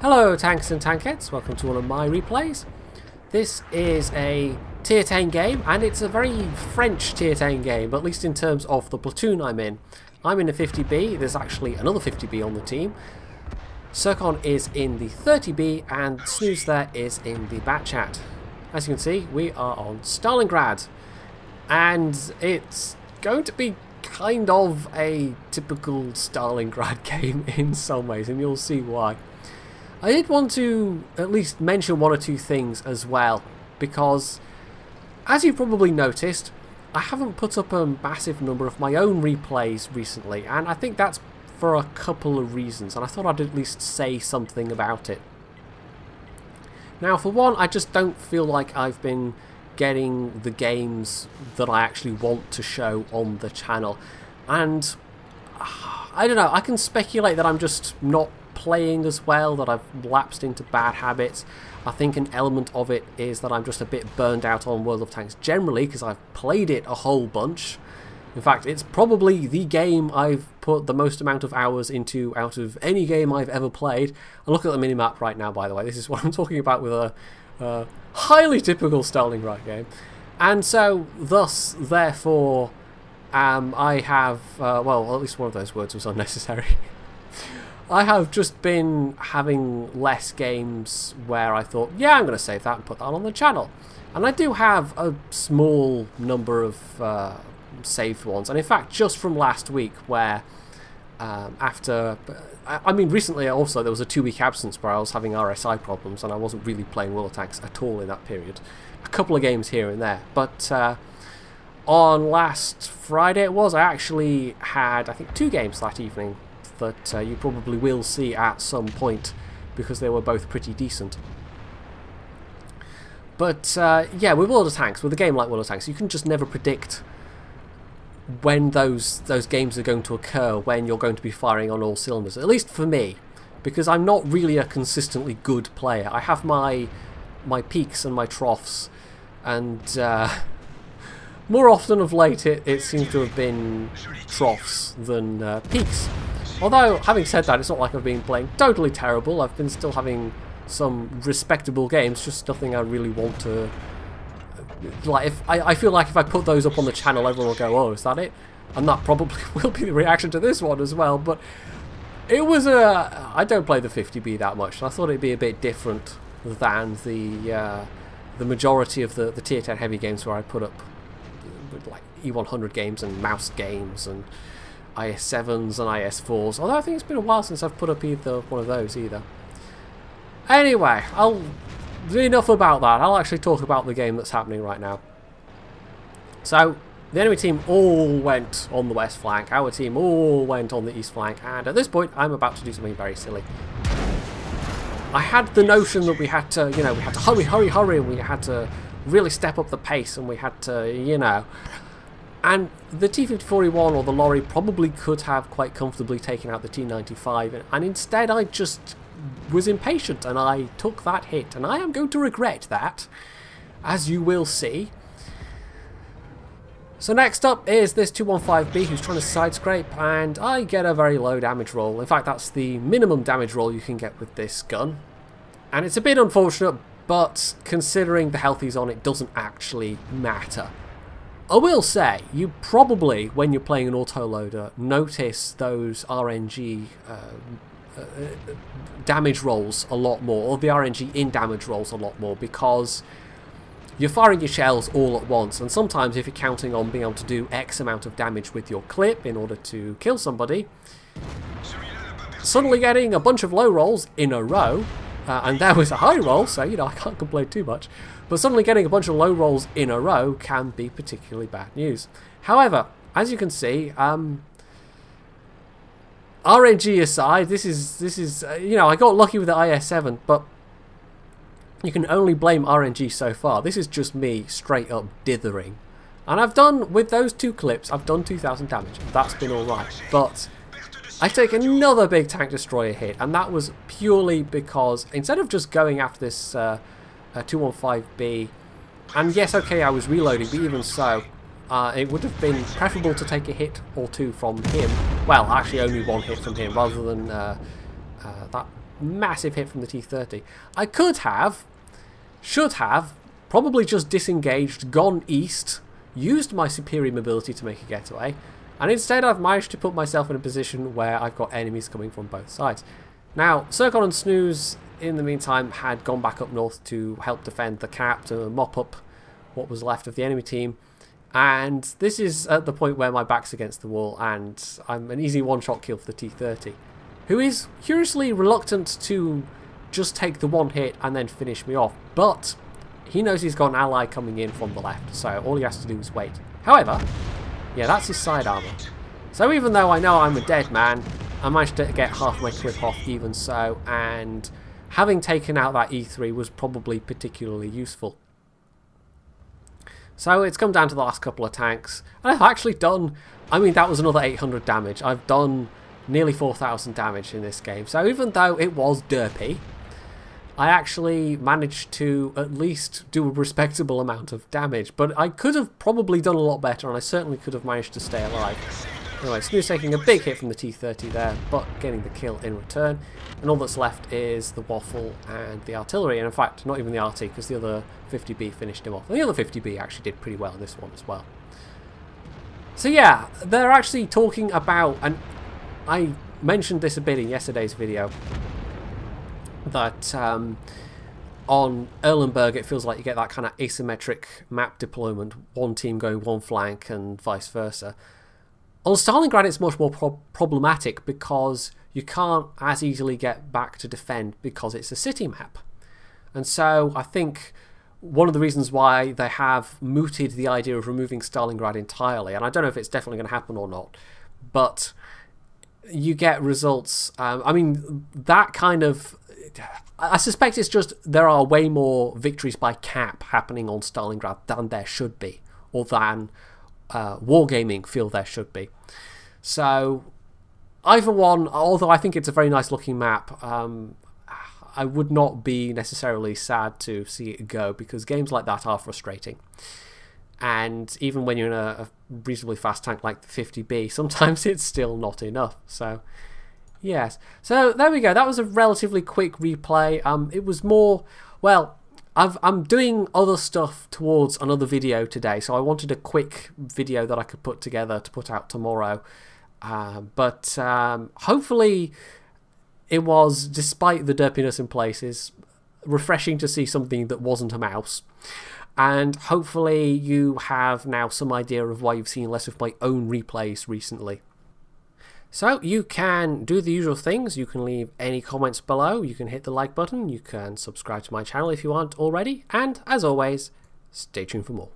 Hello tanks and tankettes, welcome to one of my replays. This is a tier 10 game and it's a very French tier 10 game, at least in terms of the platoon I'm in. I'm in the 50B, there's actually another 50B on the team. Circon is in the 30B and Snooze there is in the Batchat. As you can see, we are on Stalingrad and it's going to be kind of a typical Stalingrad game in some ways, and you'll see why. I did want to at least mention one or two things as well, because as you've probably noticed, I haven't put up a massive number of my own replays recently, and I think that's for a couple of reasons, and I thought I'd at least say something about it. Now, for one, I just don't feel like I've been getting the games that I actually want to show on the channel, and I don't know, I can speculate that I'm just not playing as well, that I've lapsed into bad habits. I think an element of it is that I'm just a bit burned out on World of Tanks generally, because I've played it a whole bunch. In fact, it's probably the game I've put the most amount of hours into out of any game I've ever played. And look at the minimap right now, by the way. This is what I'm talking about with a highly typical Stalingrad game. And so, thus, therefore, I have, well, at least one of those words was unnecessary. I have just been having less games where I thought, yeah, I'm going to save that and put that on the channel. And I do have a small number of saved ones. And in fact, just from last week where I mean, recently also there was a 2-week absence where I was having RSI problems and I wasn't really playing World of Tanks at all in that period. A couple of games here and there. But on last Friday it was, I actually had, I think, 2 games that evening that you probably will see at some point, because they were both pretty decent. But yeah, with World of Tanks, with a game like World of Tanks, you can just never predict when those games are going to occur, when you're going to be firing on all cylinders, at least for me, because I'm not really a consistently good player. I have my peaks and my troughs, and more often of late it seems to have been troughs than peaks. Although, having said that, it's not like I've been playing totally terrible. I've been still having some respectable games, just nothing I really want to... Like, I feel like if I put those up on the channel, everyone will go, oh, is that it? And that probably will be the reaction to this one as well. But it was a... I don't play the 50B that much, and I thought it'd be a bit different than the majority of the tier 10 heavy games where I put up like E100 games and mouse games and IS-7s and IS-4s, although I think it's been a while since I've put up either one of those either. Anyway, enough about that. I'll actually talk about the game that's happening right now. So, the enemy team all went on the west flank, our team all went on the east flank, and at this point I'm about to do something very silly. I had the notion that we had to, you know, we had to hurry, and we had to really step up the pace, and we had to, you know... And the T-54E1 or the lorry probably could have quite comfortably taken out the T-95, and instead I just was impatient and I took that hit, and I am going to regret that, as you will see. So next up is this 215B who's trying to side scrape, and I get a very low damage roll. In fact, that's the minimum damage roll you can get with this gun. And it's a bit unfortunate, but considering the health he's on, it doesn't actually matter. I will say, you probably, when you're playing an autoloader, notice those RNG damage rolls a lot more, or the RNG in damage rolls a lot more, because you're firing your shells all at once, and sometimes if you're counting on being able to do X amount of damage with your clip in order to kill somebody, suddenly getting a bunch of low rolls in a row, and there was a high roll, so, you know, I can't complain too much. But suddenly getting a bunch of low rolls in a row can be particularly bad news. However, as you can see, RNG aside, this is you know, I got lucky with the IS-7, but you can only blame RNG so far. This is just me straight up dithering. And I've done, with those 2 clips, I've done 2,000 damage. That's been alright. But I take another big tank destroyer hit, and that was purely because instead of just going after this 215B, and yes, okay, I was reloading, but even so, it would have been preferable to take a hit or 2 from him. Well, actually only 1 hit from him, rather than that massive hit from the T-30. I could have, should have, probably just disengaged, gone east, used my superior mobility to make a getaway, and instead I've managed to put myself in a position where I've got enemies coming from both sides. Now, Zircon and Snooze, in the meantime, had gone back up north to help defend the cap, to mop up what was left of the enemy team, and this is at the point where my back's against the wall and I'm an easy one-shot kill for the T-30, who is curiously reluctant to just take the one hit and then finish me off, but he knows he's got an ally coming in from the left, so all he has to do is wait. However, yeah, that's his side armor. So even though I know I'm a dead man, I managed to get half my clip off even so, and having taken out that E3 was probably particularly useful. So it's come down to the last couple of tanks, and I've actually done, I mean, that was another 800 damage. I've done nearly 4,000 damage in this game. So even though it was derpy, I actually managed to at least do a respectable amount of damage. But I could have probably done a lot better, and I certainly could have managed to stay alive. Anyway, Snooze taking a big hit from the T-30 there, but getting the kill in return. And all that's left is the Waffle and the artillery. And in fact, not even the RT, because the other 50B finished him off. And the other 50B actually did pretty well in this one as well. So yeah, they're actually talking about, and I mentioned this a bit in yesterday's video, that on Erlenberg it feels like you get that kind of asymmetric map deployment, one team going one flank and vice versa. On Stalingrad it's much more problematic because you can't as easily get back to defend because it's a city map. And so I think one of the reasons why they have mooted the idea of removing Stalingrad entirely, and I don't know if it's definitely going to happen or not, but you get results, I mean, that kind of, I suspect it's just there are way more victories by cap happening on Stalingrad than there should be, or than Wargaming feel there should be. So either one, although I think it's a very nice looking map, I would not be necessarily sad to see it go, because games like that are frustrating. And even when you're in a reasonably fast tank like the 50B, sometimes it's still not enough. So yes, so there we go. That was a relatively quick replay. It was more, well, I'm doing other stuff towards another video today, so I wanted a quick video that I could put together to put out tomorrow. But hopefully it was, despite the derpiness in places, refreshing to see something that wasn't a mouse. And hopefully you have now some idea of why you've seen less of my own replays recently. So you can do the usual things. You can leave any comments below, you can hit the like button, you can subscribe to my channel if you aren't already, and as always, stay tuned for more.